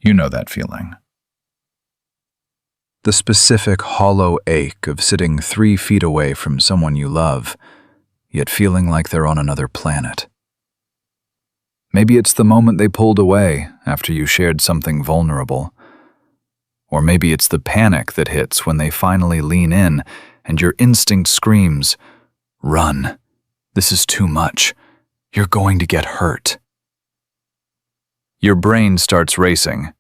You know that feeling. The specific hollow ache of sitting 3 feet away from someone you love, yet feeling like they're on another planet. Maybe it's the moment they pulled away after you shared something vulnerable. Or maybe it's the panic that hits when they finally lean in and your instinct screams, "Run. This is too much. You're going to get hurt." Your brain starts racing.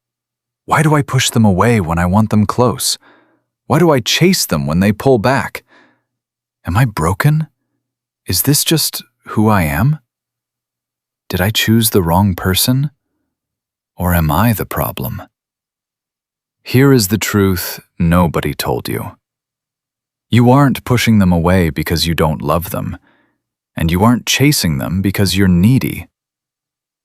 Why do I push them away when I want them close? Why do I chase them when they pull back? Am I broken? Is this just who I am? Did I choose the wrong person? Or am I the problem? Here is the truth nobody told you. You aren't pushing them away because you don't love them, and you aren't chasing them because you're needy.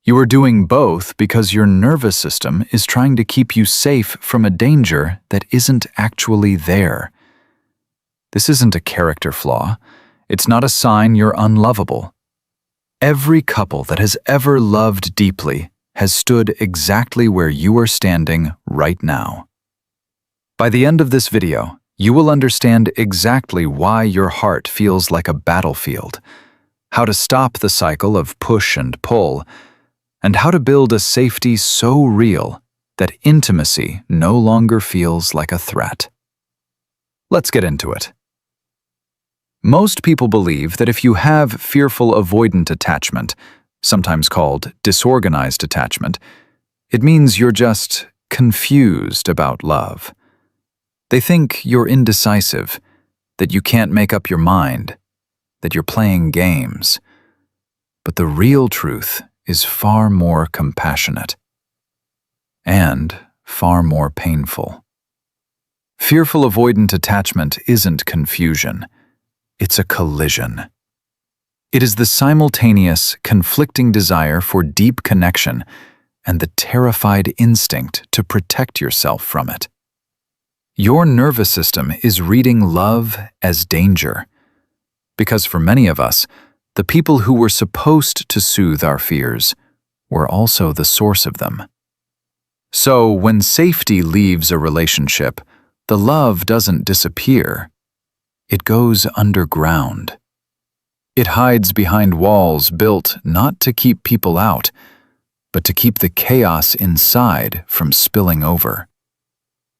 You are doing both because your nervous system is trying to keep you safe from a danger that isn't actually there. This isn't a character flaw. It's not a sign you're unlovable. Every couple that has ever loved deeply has stood exactly where you are standing right now. By the end of this video, you will understand exactly why your heart feels like a battlefield, how to stop the cycle of push and pull, and how to build a safety so real that intimacy no longer feels like a threat. Let's get into it. Most people believe that if you have fearful-avoidant attachment, sometimes called disorganized attachment, it means you're just confused about love. They think you're indecisive, that you can't make up your mind, that you're playing games. But the real truth is far more compassionate and far more painful. Fearful-avoidant attachment isn't confusion. It's a collision. It is the simultaneous, conflicting desire for deep connection and the terrified instinct to protect yourself from it. Your nervous system is reading love as danger, because for many of us, the people who were supposed to soothe our fears were also the source of them. So when safety leaves a relationship, the love doesn't disappear. It goes underground. It hides behind walls built not to keep people out, but to keep the chaos inside from spilling over.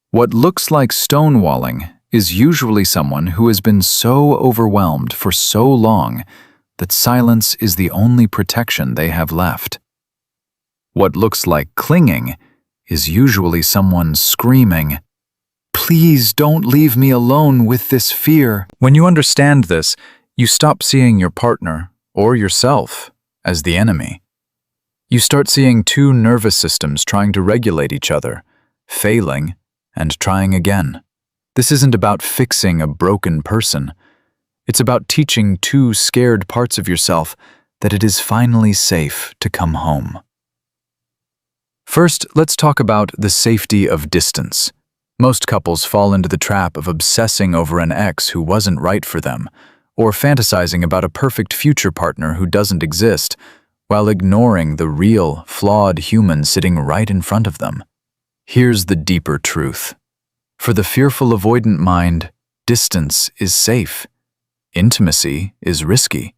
What looks like stonewalling is usually someone who has been so overwhelmed for so long that silence is the only protection they have left. What looks like clinging is usually someone screaming, "Please don't leave me alone with this fear." When you understand this, you stop seeing your partner or yourself as the enemy. You start seeing 2 nervous systems trying to regulate each other, failing and trying again. This isn't about fixing a broken person. It's about teaching 2 scared parts of yourself that it is finally safe to come home. First, let's talk about the safety of distance. Most couples fall into the trap of obsessing over an ex who wasn't right for them, or fantasizing about a perfect future partner who doesn't exist, while ignoring the real, flawed human sitting right in front of them. Here's the deeper truth. For the fearful-avoidant mind, distance is safe. Intimacy is risky.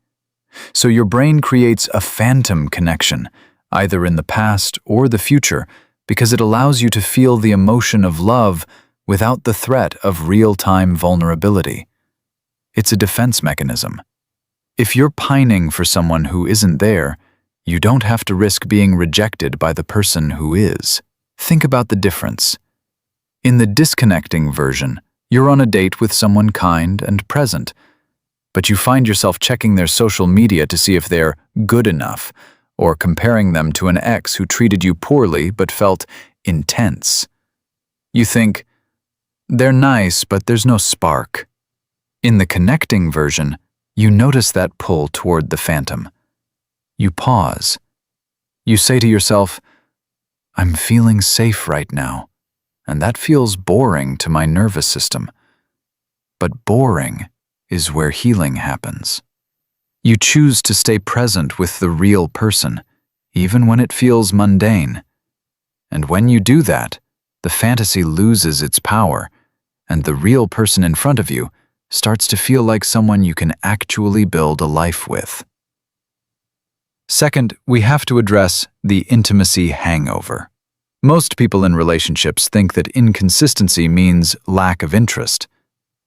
So your brain creates a phantom connection, either in the past or the future, because it allows you to feel the emotion of love without the threat of real-time vulnerability. It's a defense mechanism. If you're pining for someone who isn't there, you don't have to risk being rejected by the person who is. Think about the difference. In the disconnecting version, you're on a date with someone kind and present, but you find yourself checking their social media to see if they're good enough, or comparing them to an ex who treated you poorly but felt intense. You think, they're nice, but there's no spark. In the connecting version, you notice that pull toward the phantom. You pause. You say to yourself, I'm feeling safe right now, and that feels boring to my nervous system. But boring is where healing happens. You choose to stay present with the real person, even when it feels mundane. And when you do that, the fantasy loses its power, and the real person in front of you starts to feel like someone you can actually build a life with. Second, we have to address the intimacy hangover. Most people in relationships think that inconsistency means lack of interest.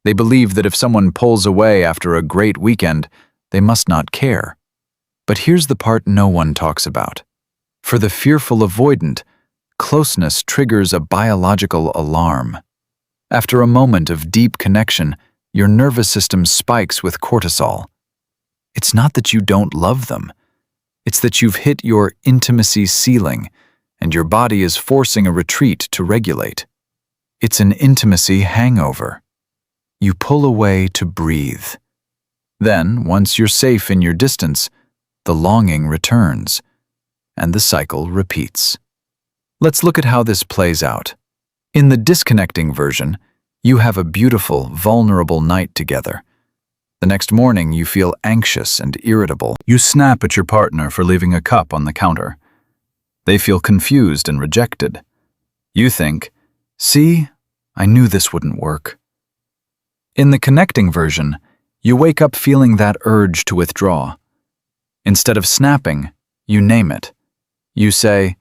They believe that if someone pulls away after a great weekend, they must not care. But here's the part no one talks about. For the fearful avoidant, closeness triggers a biological alarm. After a moment of deep connection, your nervous system spikes with cortisol. It's not that you don't love them. It's that you've hit your intimacy ceiling, and your body is forcing a retreat to regulate. It's an intimacy hangover. You pull away to breathe. Then, once you're safe in your distance, the longing returns, and the cycle repeats. Let's look at how this plays out. In the disconnecting version, you have a beautiful, vulnerable night together. The next morning, you feel anxious and irritable. You snap at your partner for leaving a cup on the counter. They feel confused and rejected. You think, "See, I knew this wouldn't work." In the connecting version, you wake up feeling that urge to withdraw. Instead of snapping, you name it. You say,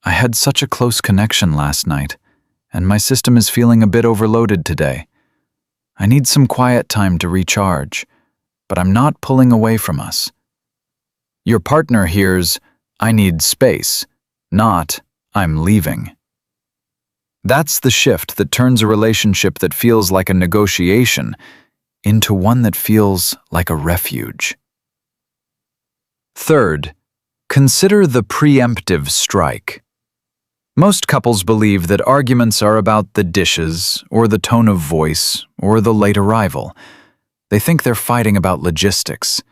"I had such a close connection last night, and my system is feeling a bit overloaded today. I need some quiet time to recharge, but I'm not pulling away from us." Your partner hears, "I need space," not, "I'm leaving." That's the shift that turns a relationship that feels like a negotiation into one that feels like a refuge. Third, consider the preemptive strike. Most couples believe that arguments are about the dishes, or the tone of voice, or the late arrival. They think they're fighting about logistics.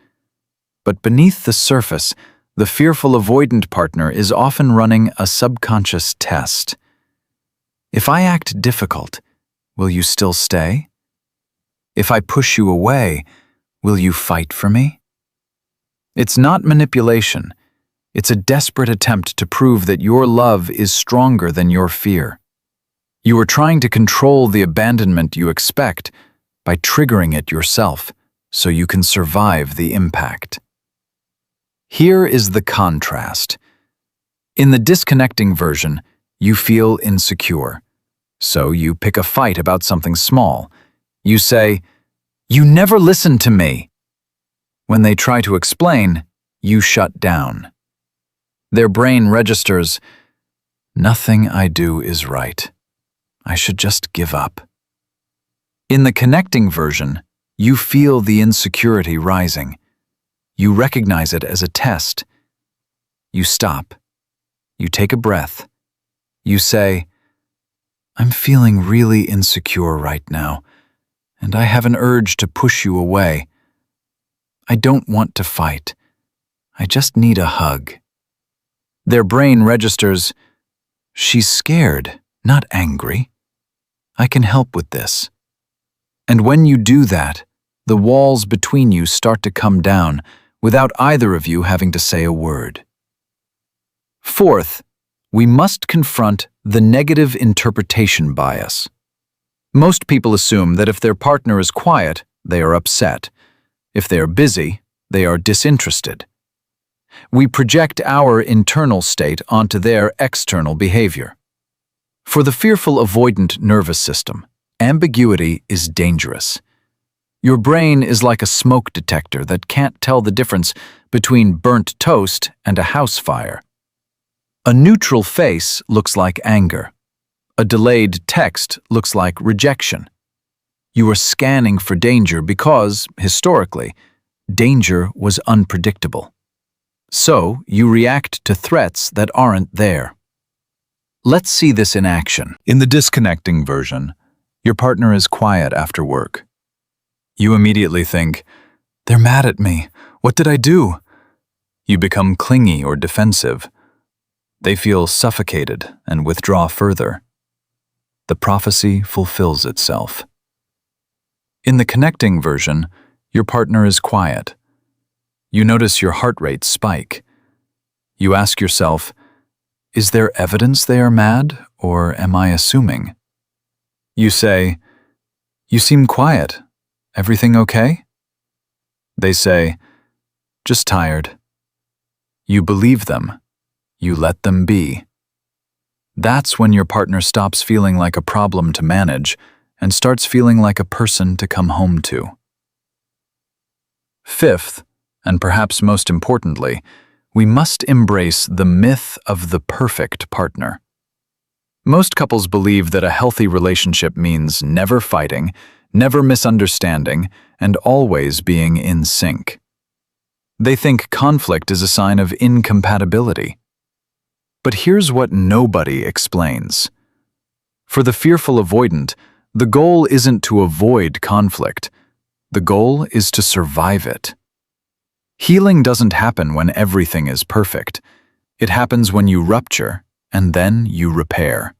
But beneath the surface, the fearful avoidant partner is often running a subconscious test. If I act difficult, will you still stay? If I push you away, will you fight for me? It's not manipulation. It's a desperate attempt to prove that your love is stronger than your fear. You are trying to control the abandonment you expect by triggering it yourself so you can survive the impact. Here is the contrast. In the disconnecting version, you feel insecure. So you pick a fight about something small. You say, "You never listen to me." When they try to explain, you shut down. Their brain registers, "Nothing I do is right. I should just give up." In the connecting version, you feel the insecurity rising. You recognize it as a test. You stop. You take a breath. You say, "I'm feeling really insecure right now, and I have an urge to push you away. I don't want to fight. I just need a hug." Their brain registers, "She's scared, not angry. I can help with this." And when you do that, the walls between you start to come down without either of you having to say a word. Fourth, we must confront the negative interpretation bias. Most people assume that if their partner is quiet, they are upset. If they are busy, they are disinterested. We project our internal state onto their external behavior. For the fearful avoidant nervous system, ambiguity is dangerous. Your brain is like a smoke detector that can't tell the difference between burnt toast and a house fire. A neutral face looks like anger. A delayed text looks like rejection. You are scanning for danger because, historically, danger was unpredictable. So, you react to threats that aren't there. Let's see this in action. In the disconnecting version, your partner is quiet after work. You immediately think, "They're mad at me. What did I do?" You become clingy or defensive. They feel suffocated and withdraw further. The prophecy fulfills itself. In the connecting version, your partner is quiet. You notice your heart rate spike. You ask yourself, Is there evidence they are mad, or am I assuming? You say, "You seem quiet. Everything okay?" They say, "Just tired." You believe them. You let them be. That's when your partner stops feeling like a problem to manage and starts feeling like a person to come home to. Fifth, and perhaps most importantly, we must embrace the myth of the perfect partner. Most couples believe that a healthy relationship means never fighting, never misunderstanding, and always being in sync. They think conflict is a sign of incompatibility. But here's what nobody explains. For the fearful avoidant, the goal isn't to avoid conflict. The goal is to survive it. Healing doesn't happen when everything is perfect. It happens when you rupture, and then you repair.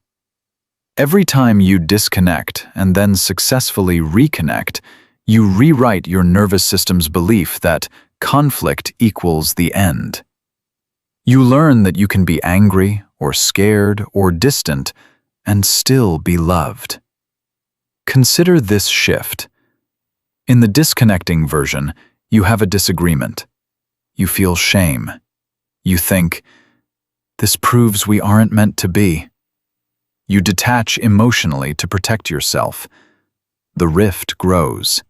Every time you disconnect and then successfully reconnect, you rewrite your nervous system's belief that conflict equals the end. You learn that you can be angry or scared or distant and still be loved. Consider this shift. In the disconnecting version, you have a disagreement. You feel shame. You think, "This proves we aren't meant to be." You detach emotionally to protect yourself. The rift grows.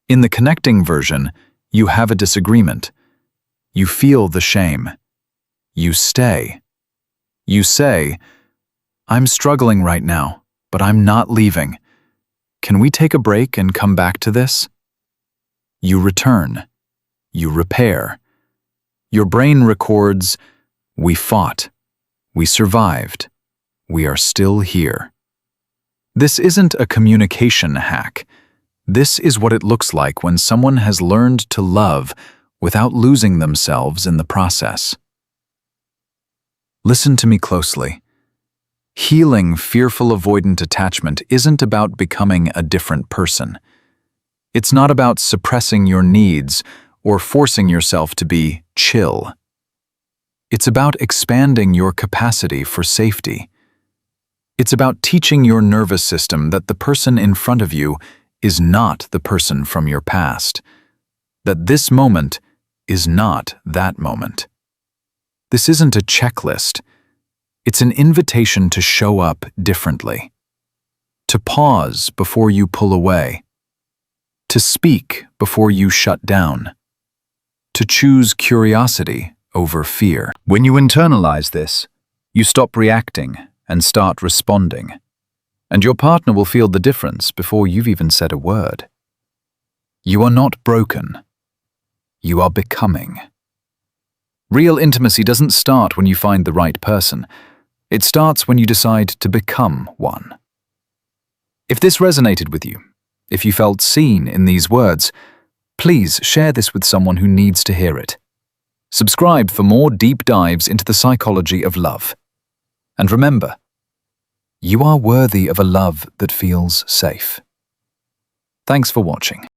In the connecting version, you have a disagreement. You feel the shame. You stay. You say, "I'm struggling right now, but I'm not leaving. Can we take a break and come back to this?" You return. You repair. Your brain records, "We fought. We survived. We are still here." This isn't a communication hack. This is what it looks like when someone has learned to love without losing themselves in the process. Listen to me closely. Healing fearful avoidant attachment isn't about becoming a different person. It's not about suppressing your needs or forcing yourself to be chill. It's about expanding your capacity for safety. It's about teaching your nervous system that the person in front of you is not the person from your past, that this moment is not that moment. This isn't a checklist. It's an invitation to show up differently, to pause before you pull away, to speak before you shut down, to choose curiosity over fear. When you internalize this, you stop reacting and start responding, and your partner will feel the difference before you've even said a word. You are not broken. You are becoming. Real intimacy doesn't start when you find the right person. It starts when you decide to become one. If this resonated with you, if you felt seen in these words, please share this with someone who needs to hear it. Subscribe for more deep dives into the psychology of love. And remember, you are worthy of a love that feels safe. Thanks for watching.